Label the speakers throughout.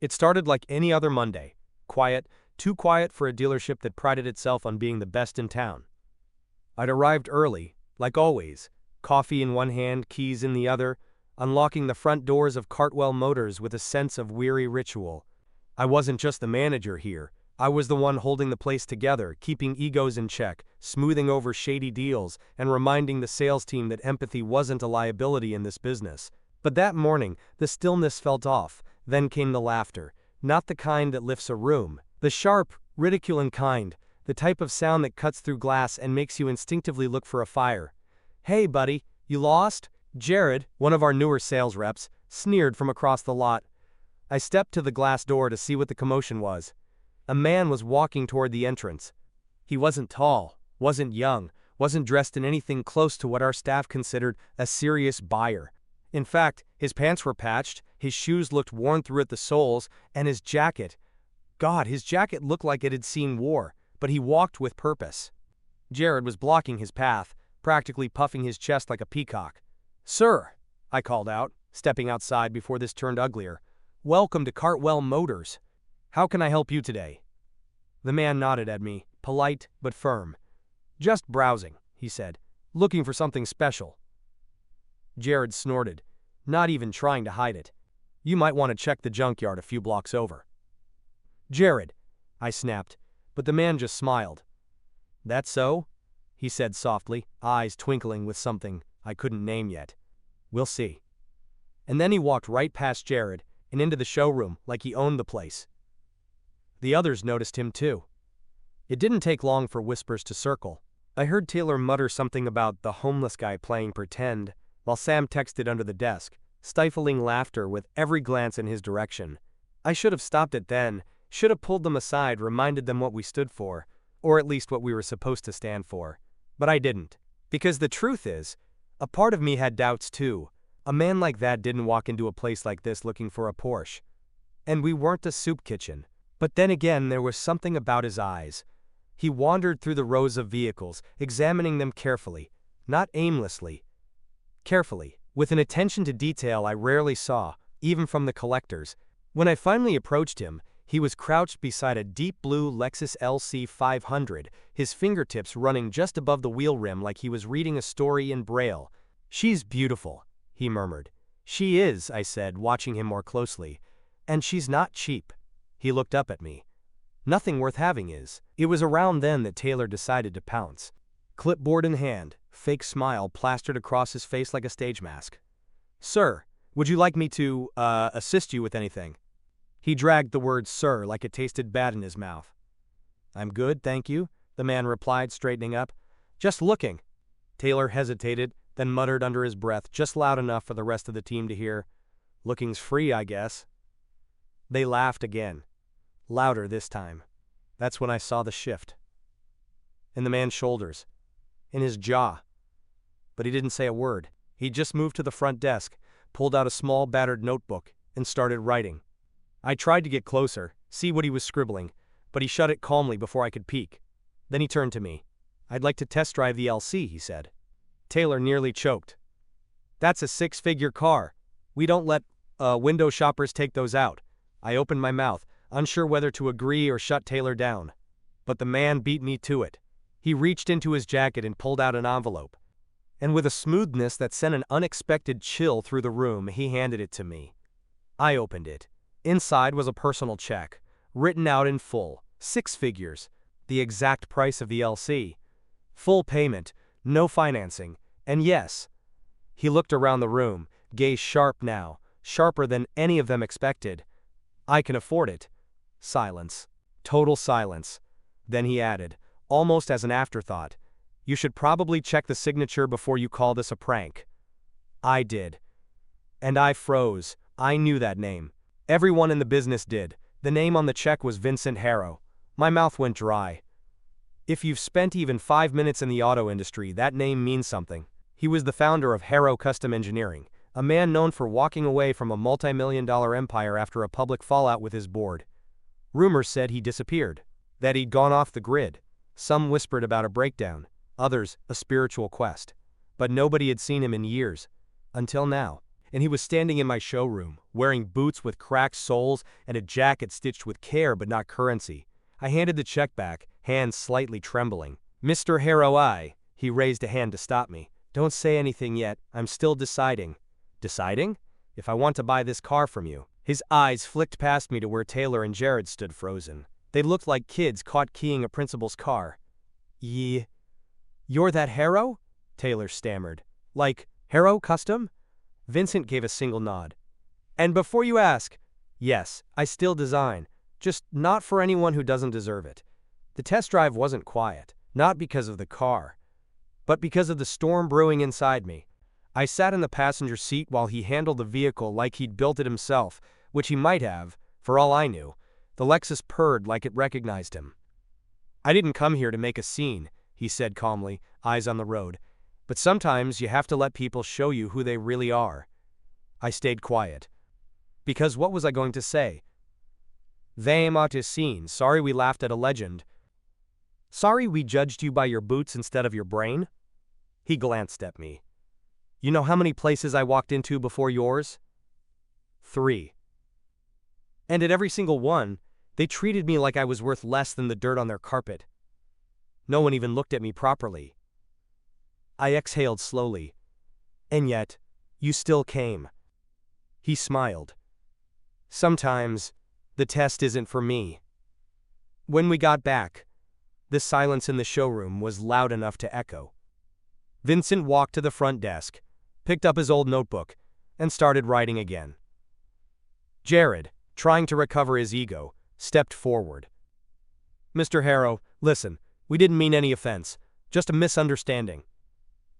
Speaker 1: It started like any other Monday. Quiet, too quiet for a dealership that prided itself on being the best in town. I'd arrived early, like always, coffee in one hand, keys in the other, unlocking the front doors of Cartwell Motors with a sense of weary ritual. I wasn't just the manager here. I was the one holding the place together, keeping egos in check, smoothing over shady deals, and reminding the sales team that empathy wasn't a liability in this business. But that morning, the stillness felt off. Then came the laughter. Not the kind that lifts a room. The sharp, ridiculing kind. The type of sound that cuts through glass and makes you instinctively look for a fire. "Hey, buddy, you lost?" Jared, one of our newer sales reps, sneered from across the lot. I stepped to the glass door to see what the commotion was. A man was walking toward the entrance. He wasn't tall, wasn't young, wasn't dressed in anything close to what our staff considered a serious buyer. In fact, his pants were patched, his shoes looked worn through at the soles, and his jacket. God, his jacket looked like it had seen war, but he walked with purpose. Jared was blocking his path, practically puffing his chest like a peacock. "Sir," I called out, stepping outside before this turned uglier. "Welcome to Cartwell Motors. How can I help you today?" The man nodded at me, polite but firm. "Just browsing," he said. "Looking for something special." Jared snorted, not even trying to hide it. "You might want to check the junkyard a few blocks over." "Jared," I snapped, but the man just smiled. "That so?" he said softly, eyes twinkling with something I couldn't name yet. "We'll see." And then he walked right past Jared and into the showroom like he owned the place. The others noticed him too. It didn't take long for whispers to circle. I heard Taylor mutter something about the homeless guy playing pretend, while Sam texted under the desk, stifling laughter with every glance in his direction. I should have stopped it then, should have pulled them aside, reminded them what we stood for, or at least what we were supposed to stand for. But I didn't. Because the truth is, a part of me had doubts too. A man like that didn't walk into a place like this looking for a Porsche. And we weren't a soup kitchen. But then again, there was something about his eyes. He wandered through the rows of vehicles, examining them carefully, not aimlessly. Carefully, with an attention to detail I rarely saw, even from the collectors. When I finally approached him, he was crouched beside a deep blue Lexus LC 500, his fingertips running just above the wheel rim like he was reading a story in Braille. "She's beautiful," he murmured. "She is," I said, watching him more closely. "And she's not cheap." He looked up at me. "Nothing worth having is." It was around then that Taylor decided to pounce. Clipboard in hand, fake smile plastered across his face like a stage mask. "Sir, would you like me to, assist you with anything?" He dragged the word "sir" like it tasted bad in his mouth. "I'm good, thank you," the man replied, straightening up. "Just looking." Taylor hesitated, then muttered under his breath, just loud enough for the rest of the team to hear, "Looking's free, I guess." They laughed again. Louder this time. That's when I saw the shift. In the man's shoulders. In his jaw. But he didn't say a word. He just moved to the front desk, pulled out a small battered notebook, and started writing. I tried to get closer, see what he was scribbling, but he shut it calmly before I could peek. Then he turned to me. "I'd like to test drive the LC," he said. Taylor nearly choked. "That's a six-figure car. We don't let, window shoppers take those out." I opened my mouth, unsure whether to agree or shut Taylor down. But the man beat me to it. He reached into his jacket and pulled out an envelope. And with a smoothness that sent an unexpected chill through the room, he handed it to me. I opened it. Inside was a personal check, written out in full, 6 figures, the exact price of the LC. Full payment, no financing, and yes. He looked around the room, gaze sharp now, sharper than any of them expected. "I can afford it." Silence. Total silence. Then he added, almost as an afterthought, "You should probably check the signature before you call this a prank." I did. And I froze. I knew that name. Everyone in the business did. The name on the check was Vincent Harrow. My mouth went dry. If you've spent even 5 minutes in the auto industry, that name means something. He was the founder of Harrow Custom Engineering, a man known for walking away from a multi-million-dollar empire after a public fallout with his board. Rumors said he disappeared, that he'd gone off the grid. Some whispered about a breakdown, others a spiritual quest. But nobody had seen him in years. Until now. and he was standing in my showroom, wearing boots with cracked soles and a jacket stitched with care but not currency. I handed the check back, hands slightly trembling. "Mr. Harrow, he raised a hand to stop me. "Don't say anything yet, I'm still deciding." "Deciding? If I want to buy this car from you." His eyes flicked past me to where Taylor and Jared stood frozen. They looked like kids caught keying a principal's car. You're that Harrow?" Taylor stammered. "Like, Harrow Custom?" Vincent gave a single nod. "And before you ask, yes, I still design, just not for anyone who doesn't deserve it." The test drive wasn't quiet, not because of the car, but because of the storm brewing inside me. I sat in the passenger seat while he handled the vehicle like he'd built it himself, which he might have, for all I knew. The Lexus purred like it recognized him. "I didn't come here to make a scene," he said calmly, eyes on the road. "But sometimes you have to let people show you who they really are." I stayed quiet. Because what was I going to say? "Vame out his scene, sorry we laughed at a legend." "Sorry we judged you by your boots instead of your brain?" He glanced at me. "You know how many places I walked into before yours?" 3. And at every single one, they treated me like I was worth less than the dirt on their carpet. No one even looked at me properly. I exhaled slowly. "And yet, you still came." He smiled. "Sometimes, the test isn't for me." When we got back, the silence in the showroom was loud enough to echo. Vincent walked to the front desk, picked up his old notebook, and started writing again. Jared, trying to recover his ego, stepped forward. "Mr. Harrow, listen, we didn't mean any offense, just a misunderstanding."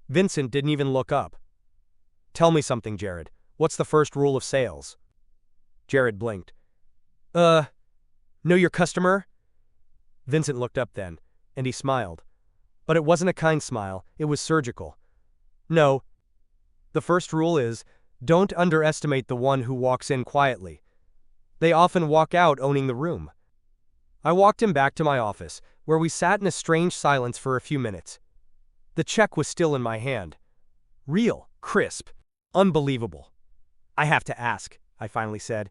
Speaker 1: Vincent didn't even look up. "Tell me something, Jared. What's the first rule of sales?" Jared blinked. Know your customer?" Vincent looked up then, and he smiled. But it wasn't a kind smile, it was surgical. "No. The first rule is, don't underestimate the one who walks in quietly. They often walk out owning the room." I walked him back to my office, where we sat in a strange silence for a few minutes. The check was still in my hand. Real, crisp, unbelievable. "I have to ask," I finally said.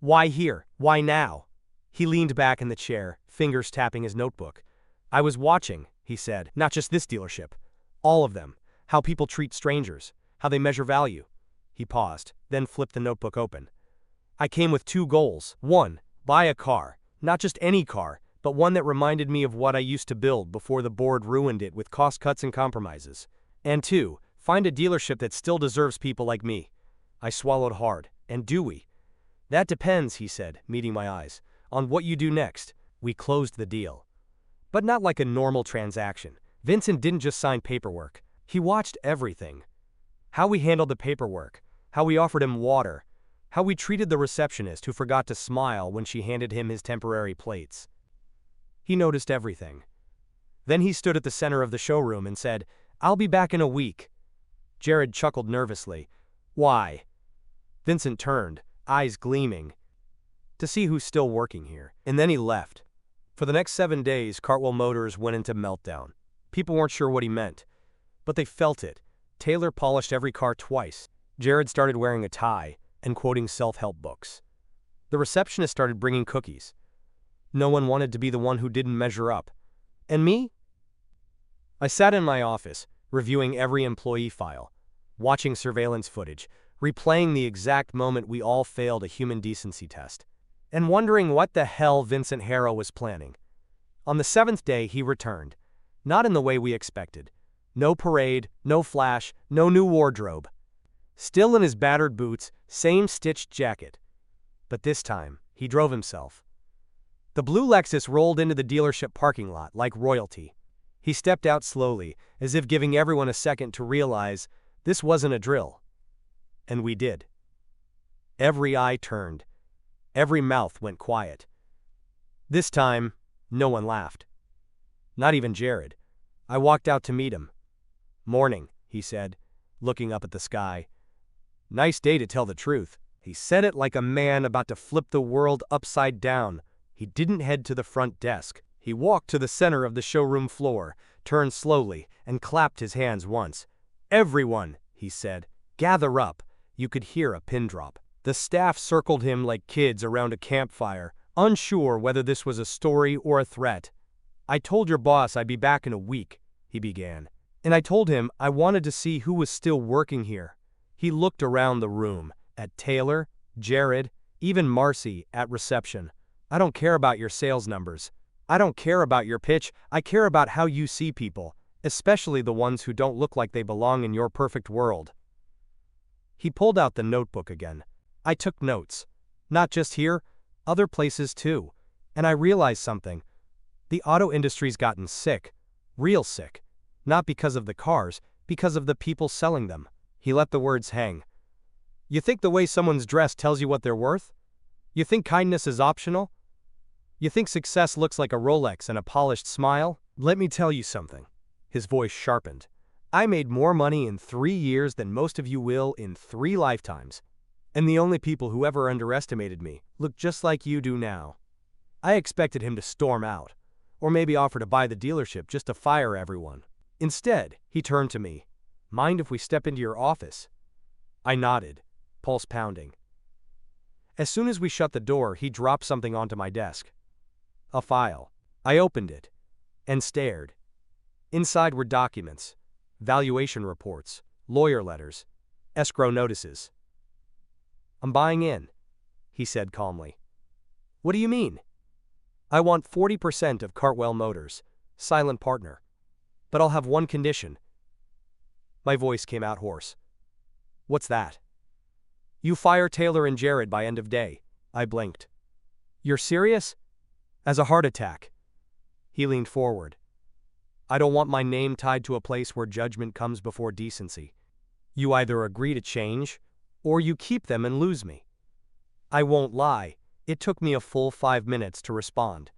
Speaker 1: "Why here? Why now?" He leaned back in the chair, fingers tapping his notebook. "I was watching," he said, "not just this dealership. All of them. How people treat strangers. How they measure value." He paused, then flipped the notebook open. "I came with 2 goals. 1, buy a car. Not just any car, but one that reminded me of what I used to build before the board ruined it with cost cuts and compromises. And 2, find a dealership that still deserves people like me." I swallowed hard. "And do we?" "That depends," he said, meeting my eyes, "on what you do next." We closed the deal. But not like a normal transaction. Vincent didn't just sign paperwork. He watched everything. How we handled the paperwork, how we offered him water, how we treated the receptionist who forgot to smile when she handed him his temporary plates. He noticed everything. Then he stood at the center of the showroom and said, "I'll be back in a week." Jared chuckled nervously. "Why?" Vincent turned, eyes gleaming, to see who's still working here, and then he left. For the next 7 days, Cartwell Motors went into meltdown. People weren't sure what he meant, but they felt it. Taylor polished every car twice. Jared started wearing a tie and quoting self-help books. The receptionist started bringing cookies. No one wanted to be the one who didn't measure up. And me? I sat in my office, reviewing every employee file, watching surveillance footage, replaying the exact moment we all failed a human decency test, and wondering what the hell Vincent Harrow was planning. On the 7th day, he returned. Not in the way we expected. No parade, no flash, no new wardrobe. Still in his battered boots, same stitched jacket. But this time, he drove himself. The blue Lexus rolled into the dealership parking lot like royalty. He stepped out slowly, as if giving everyone a second to realize this wasn't a drill. And we did. Every eye turned. Every mouth went quiet. This time, no one laughed. Not even Jared. I walked out to meet him. "Morning," he said, looking up at the sky. "Nice day to tell the truth." He said it like a man about to flip the world upside down. He didn't head to the front desk. He walked to the center of the showroom floor, turned slowly, and clapped his hands once. "Everyone," he said, "gather up. You could hear a pin drop. The staff circled him like kids around a campfire, unsure whether this was a story or a threat. "I told your boss I'd be back in a week," he began. "And I told him I wanted to see who was still working here." He looked around the room, at Taylor, Jared, even Marcy at reception. "I don't care about your sales numbers. I don't care about your pitch. I care about how you see people, especially the ones who don't look like they belong in your perfect world." He pulled out the notebook again. I took notes. Not just here, other places too. And I realized something. The auto industry's gotten sick. Real sick. Not because of the cars, because of the people selling them. He let the words hang. "You think the way someone's dressed tells you what they're worth? You think kindness is optional? You think success looks like a Rolex and a polished smile? Let me tell you something." His voice sharpened. "I made more money in 3 years than most of you will in 3 lifetimes. And the only people who ever underestimated me look just like you do now." I expected him to storm out, or maybe offer to buy the dealership just to fire everyone. Instead, he turned to me. "Mind if we step into your office?" I nodded, pulse pounding. As soon as we shut the door, he dropped something onto my desk. A file. I opened it and stared. Inside were documents, valuation reports, lawyer letters, escrow notices. "I'm buying in," he said calmly. "What do you mean?" "I want 40% of Cartwell Motors, silent partner. But I'll have one condition." My voice came out hoarse. "What's that?" "You fire Taylor and Jared by end of day." I blinked. "You're serious?" "As a heart attack." He leaned forward. "I don't want my name tied to a place where judgment comes before decency. You either agree to change, or you keep them and lose me." I won't lie, it took me a full 5 minutes to respond.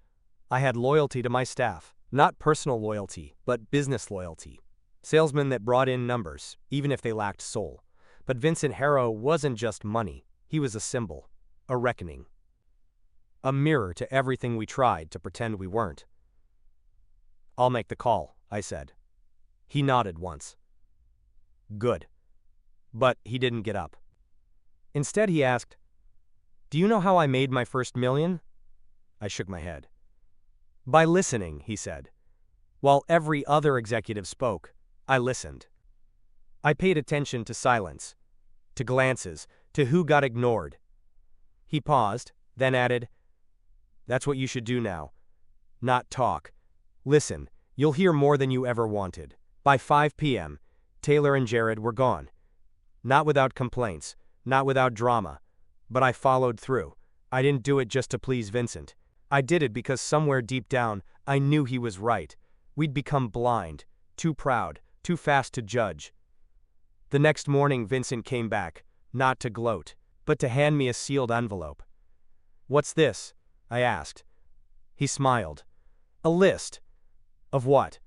Speaker 1: I had loyalty to my staff. Not personal loyalty, but business loyalty. Salesmen that brought in numbers, even if they lacked soul. But Vincent Harrow wasn't just money. He was a symbol. A reckoning. A mirror to everything we tried to pretend we weren't. "I'll make the call," I said. He nodded once. "Good." But he didn't get up. Instead he asked, "Do you know how I made my first $1 million?" I shook my head. "By listening," he said. While every other executive spoke, I listened. I paid attention to silence, to glances, to who got ignored. He paused, then added, "That's what you should do now. Not talk. Listen, you'll hear more than you ever wanted." By 5 p.m., Taylor and Jared were gone. Not without complaints, not without drama, but I followed through. I didn't do it just to please Vincent. I did it because somewhere deep down, I knew he was right. We'd become blind, too proud, too fast to judge. The next morning, Vincent came back, not to gloat, but to hand me a sealed envelope. "What's this?" I asked. He smiled. "A list." "Of what?"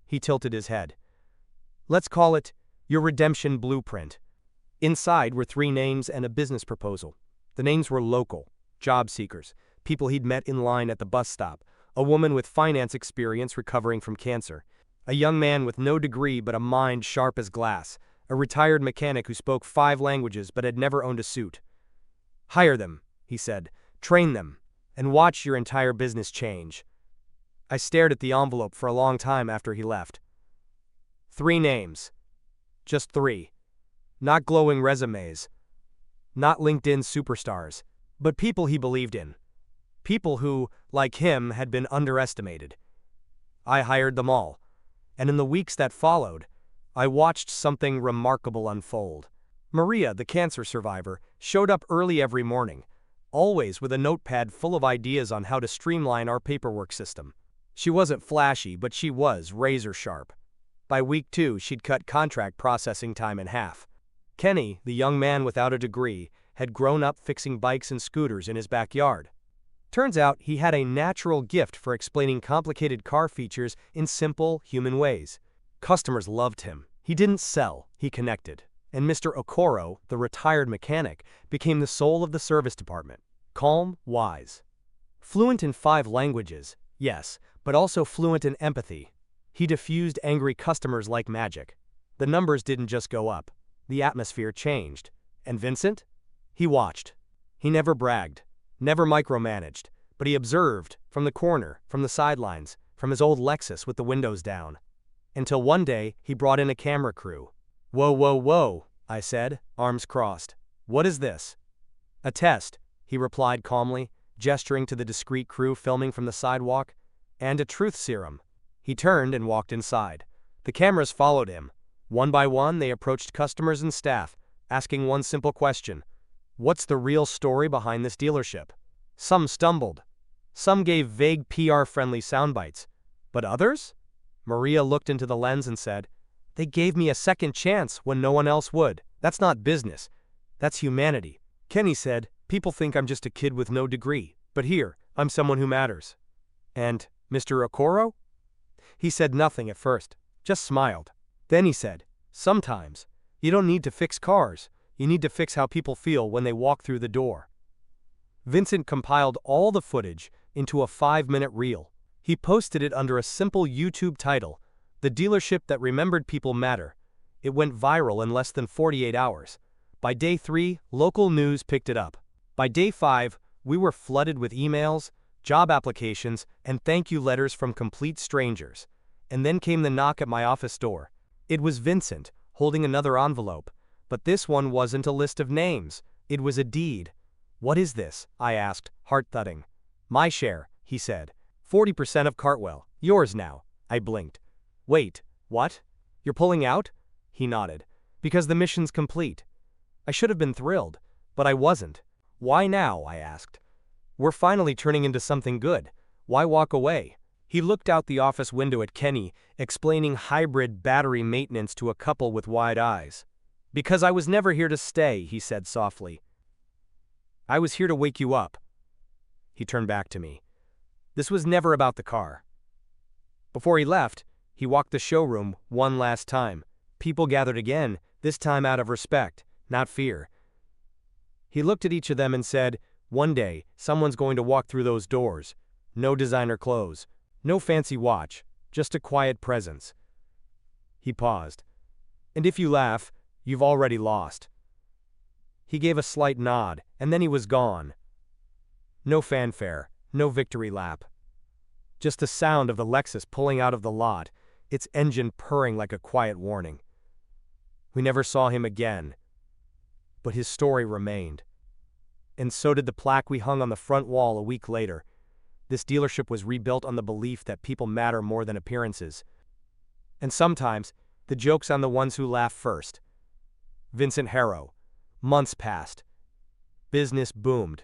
Speaker 1: He tilted his head. "Let's call it your redemption blueprint." Inside were 3 names and a business proposal. The names were local, job seekers, people he'd met in line at the bus stop, a woman with finance experience recovering from cancer, a young man with no degree but a mind sharp as glass, a retired mechanic who spoke 5 languages but had never owned a suit. "Hire them," he said, "train them, and watch your entire business change." I stared at the envelope for a long time after he left. 3 names. Just 3. Not glowing resumes. Not LinkedIn superstars. But people he believed in. People who, like him, had been underestimated. I hired them all. And in the weeks that followed, I watched something remarkable unfold. Maria, the cancer survivor, showed up early every morning, always with a notepad full of ideas on how to streamline our paperwork system. She wasn't flashy, but she was razor sharp. By week 2, she'd cut contract processing time in half. Kenny, the young man without a degree, had grown up fixing bikes and scooters in his backyard. Turns out he had a natural gift for explaining complicated car features in simple, human ways. Customers loved him. He didn't sell, he connected. And Mr. Okoro, the retired mechanic, became the soul of the service department. Calm, wise. Fluent in 5 languages, yes, but also fluent in empathy. He diffused angry customers like magic. The numbers didn't just go up. The atmosphere changed. And Vincent? He watched. He never bragged, never micromanaged, but he observed, from the corner, from the sidelines, from his old Lexus with the windows down. Until one day, he brought in a camera crew. "Whoa, whoa, whoa," I said, arms crossed. "What is this?" "A test," he replied calmly, gesturing to the discreet crew filming from the sidewalk. "And a truth serum." He turned and walked inside. The cameras followed him. One by one, they approached customers and staff, asking one simple question: what's the real story behind this dealership? Some stumbled. Some gave vague PR-friendly soundbites. But others? Maria looked into the lens and said, "They gave me a second chance when no one else would. That's not business. That's humanity." Kenny said, "People think I'm just a kid with no degree, but here, I'm someone who matters." "And Mr. Okoro?" He said nothing at first, just smiled. Then he said, "Sometimes, you don't need to fix cars, you need to fix how people feel when they walk through the door." Vincent compiled all the footage into a 5-minute reel. He posted it under a simple YouTube title, "The Dealership That Remembered People Matter." It went viral in less than 48 hours. By day 3, local news picked it up. By day 5, we were flooded with emails, job applications, and thank you letters from complete strangers. And then came the knock at my office door. It was Vincent, holding another envelope. But this one wasn't a list of names. It was a deed. "What is this?" I asked, heart-thudding. "My share," he said. 40% of Cartwell. Yours now." I blinked. "Wait, what? You're pulling out?" He nodded. "Because the mission's complete." I should have been thrilled, but I wasn't. "Why now?" I asked. "We're finally turning into something good. Why walk away?" He looked out the office window at Kenny, explaining hybrid battery maintenance to a couple with wide eyes. "Because I was never here to stay," he said softly. "I was here to wake you up." He turned back to me. "This was never about the car." Before he left, he walked the showroom one last time. People gathered again, this time out of respect, not fear. He looked at each of them and said, "One day, someone's going to walk through those doors. No designer clothes, no fancy watch, just a quiet presence." He paused. "And if you laugh, you've already lost." He gave a slight nod, and then he was gone. No fanfare, no victory lap. Just the sound of the Lexus pulling out of the lot, its engine purring like a quiet warning. We never saw him again. But his story remained. And so did the plaque we hung on the front wall a week later. This dealership was rebuilt on the belief that people matter more than appearances. And sometimes, the joke's on the ones who laugh first. Vincent Harrow. Months passed. Business boomed.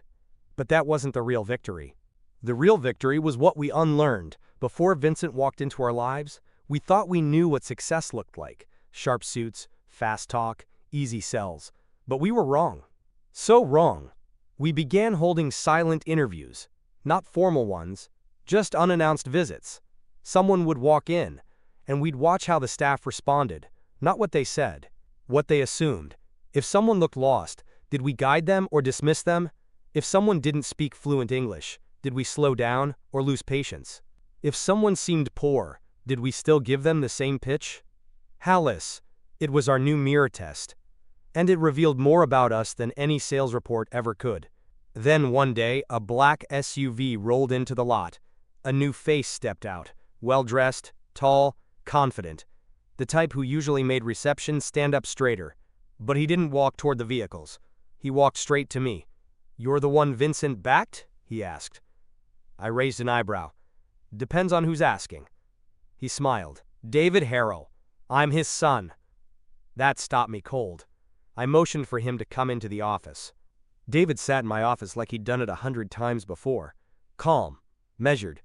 Speaker 1: But that wasn't the real victory. The real victory was what we unlearned. Before Vincent walked into our lives, we thought we knew what success looked like. Sharp suits, fast talk, easy sells. But we were wrong. So wrong. We began holding silent interviews. Not formal ones, just unannounced visits. Someone would walk in, and we'd watch how the staff responded, not what they said, what they assumed. If someone looked lost, did we guide them or dismiss them? If someone didn't speak fluent English, did we slow down or lose patience? If someone seemed poor, did we still give them the same pitch? Hallis, it was our new mirror test. And it revealed more about us than any sales report ever could. Then one day, a black SUV rolled into the lot. A new face stepped out, well-dressed, tall, confident. The type who usually made reception stand up straighter. But he didn't walk toward the vehicles. He walked straight to me. "You're the one Vincent backed?" he asked. I raised an eyebrow. "Depends on who's asking." He smiled. "David Harrell. I'm his son." That stopped me cold. I motioned for him to come into the office. David sat in my office like he'd done it 100 times before. Calm, measured,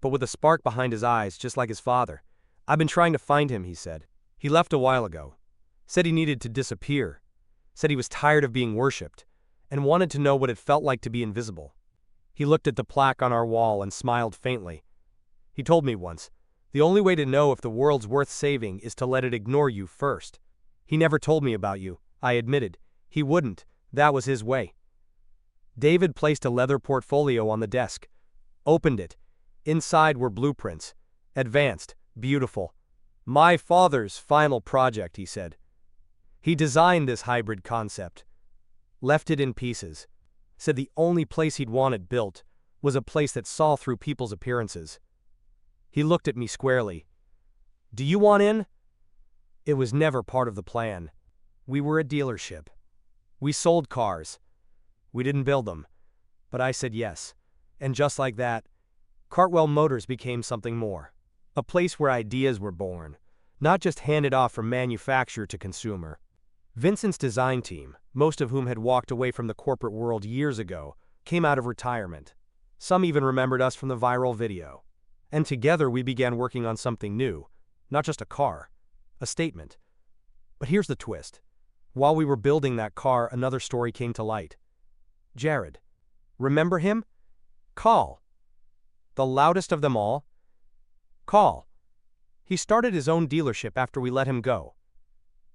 Speaker 1: but with a spark behind his eyes just like his father. "I've been trying to find him," he said. "He left a while ago. Said he needed to disappear. Said he was tired of being worshipped, and wanted to know what it felt like to be invisible." He looked at the plaque on our wall and smiled faintly. He told me once, "The only way to know if the world's worth saving is to let it ignore you first." He never told me about you, I admitted. He wouldn't. That was his way. David placed a leather portfolio on the desk. Opened it. Inside were blueprints. Advanced, beautiful. "My father's final project," he said. He designed this hybrid concept. left it in pieces. Said the only place he'd want it built was a place that saw through people's appearances. He looked at me squarely. "Do you want in?" It was never part of the plan. We were a dealership. We sold cars. We didn't build them. But I said yes. And just like that, Cartwell Motors became something more. A place where ideas were born, not just handed off from manufacturer to consumer. Vincent's design team, most of whom had walked away from the corporate world years ago, came out of retirement. Some even remembered us from the viral video. And together we began working on something new, not just a car, a statement. But here's the twist. While we were building that car, another story came to light. Jared. Remember him? Call. The loudest of them all? Call. He started his own dealership after we let him go.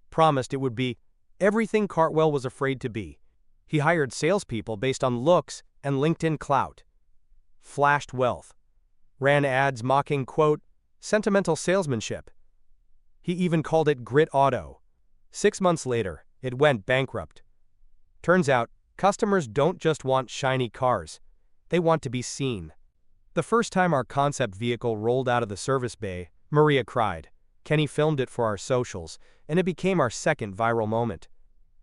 Speaker 1: Promised it would be everything Cartwell was afraid to be. He hired salespeople based on looks and LinkedIn clout. Flashed wealth. Ran ads mocking, quote, sentimental salesmanship. He even called it Grit Auto. 6 months later, it went bankrupt. Turns out, customers don't just want shiny cars. They want to be seen. The first time our concept vehicle rolled out of the service bay, Maria cried. Kenny filmed it for our socials, and it became our second viral moment.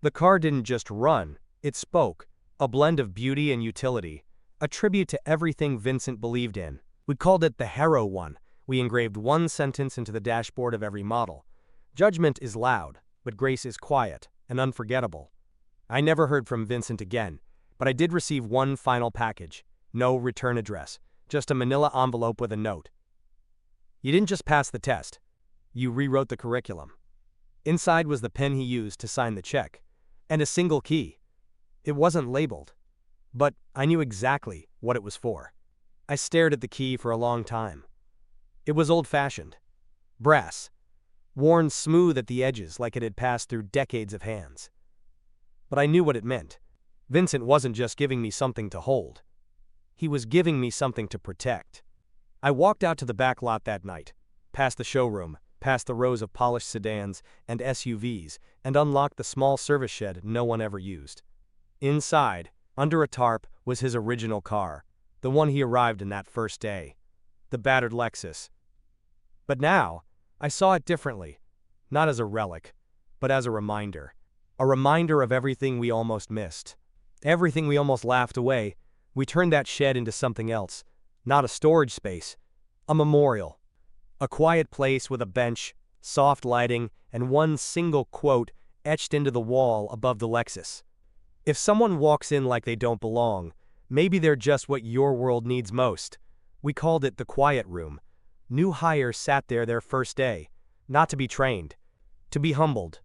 Speaker 1: The car didn't just run, it spoke, a blend of beauty and utility, a tribute to everything Vincent believed in. We called it the Hero One. We engraved one sentence into the dashboard of every model. Judgment is loud, but grace is quiet and unforgettable. I never heard from Vincent again, but I did receive one final package. No return address, just a manila envelope with a note. You didn't just pass the test. You rewrote the curriculum. Inside was the pen he used to sign the check, and a single key. It wasn't labeled, but I knew exactly what it was for. I stared at the key for a long time. It was old-fashioned, brass, worn smooth at the edges like it had passed through decades of hands. But I knew what it meant. Vincent wasn't just giving me something to hold. He was giving me something to protect. I walked out to the back lot that night, past the showroom, past the rows of polished sedans and SUVs, and unlocked the small service shed no one ever used. Inside, under a tarp, was his original car, the one he arrived in that first day, the battered Lexus. But now, I saw it differently, not as a relic, but as a reminder of everything we almost missed, everything we almost laughed away. We turned that shed into something else, not a storage space, a memorial, a quiet place with a bench, soft lighting, and one single quote etched into the wall above the Lexus. If someone walks in like they don't belong, maybe they're just what your world needs most. We called it the quiet room. New hires sat there their first day, not to be trained, to be humbled,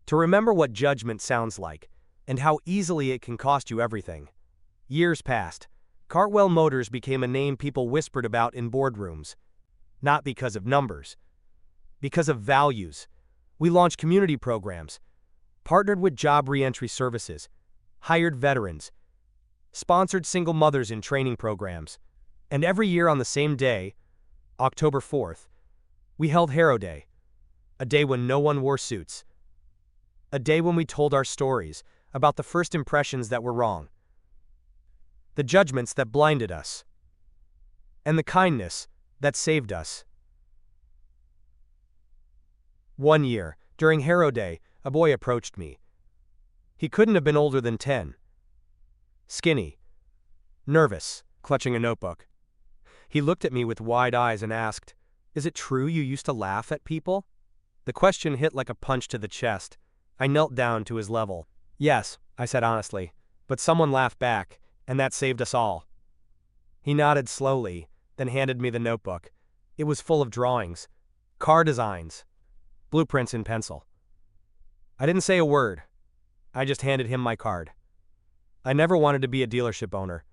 Speaker 1: to remember what judgment sounds like, and how easily it can cost you everything. Years passed. Cartwell Motors became a name people whispered about in boardrooms. Not because of numbers, because of values. We launched community programs, partnered with job reentry services, hired veterans, sponsored single mothers in training programs. And every year on the same day, October 4th, we held Hero Day, a day when no one wore suits, a day when we told our stories about the first impressions that were wrong, the judgments that blinded us, and the kindness that saved us. One year, during Hero Day, a boy approached me. He couldn't have been older than 10. Skinny, nervous, clutching a notebook. He looked at me with wide eyes and asked, "Is it true you used to laugh at people?" The question hit like a punch to the chest. I knelt down to his level. "Yes," I said honestly, "but someone laughed back, and that saved us all." He nodded slowly, then handed me the notebook. It was full of drawings, car designs, blueprints in pencil. I didn't say a word. I just handed him my card. I never wanted to be a dealership owner.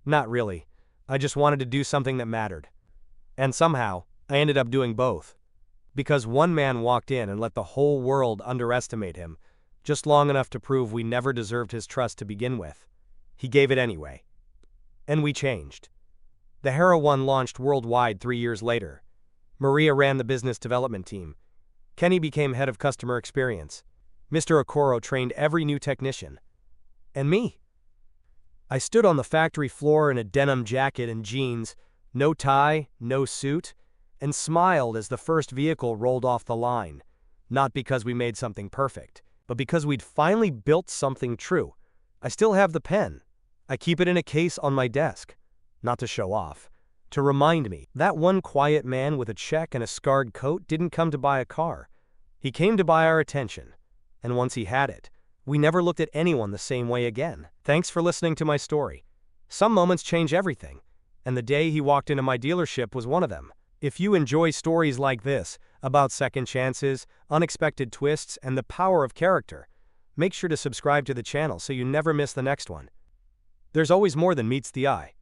Speaker 1: Not really. I just wanted to do something that mattered. And somehow, I ended up doing both. Because one man walked in and let the whole world underestimate him, just long enough to prove we never deserved his trust to begin with. He gave it anyway. And we changed. The Hero One launched worldwide 3 years later. Maria ran the business development team. Kenny became head of customer experience. Mr. Okoro trained every new technician. And me? I stood on the factory floor in a denim jacket and jeans, no tie, no suit, and smiled as the first vehicle rolled off the line. Not because we made something perfect, but because we'd finally built something true. I still have the pen. I keep it in a case on my desk. Not to show off. To remind me, that one quiet man with a check and a scarred coat didn't come to buy a car. He came to buy our attention. And once he had it, we never looked at anyone the same way again. Thanks for listening to my story. Some moments change everything, and the day he walked into my dealership was one of them. If you enjoy stories like this, about second chances, unexpected twists, and the power of character, make sure to subscribe to the channel so you never miss the next one. There's always more than meets the eye.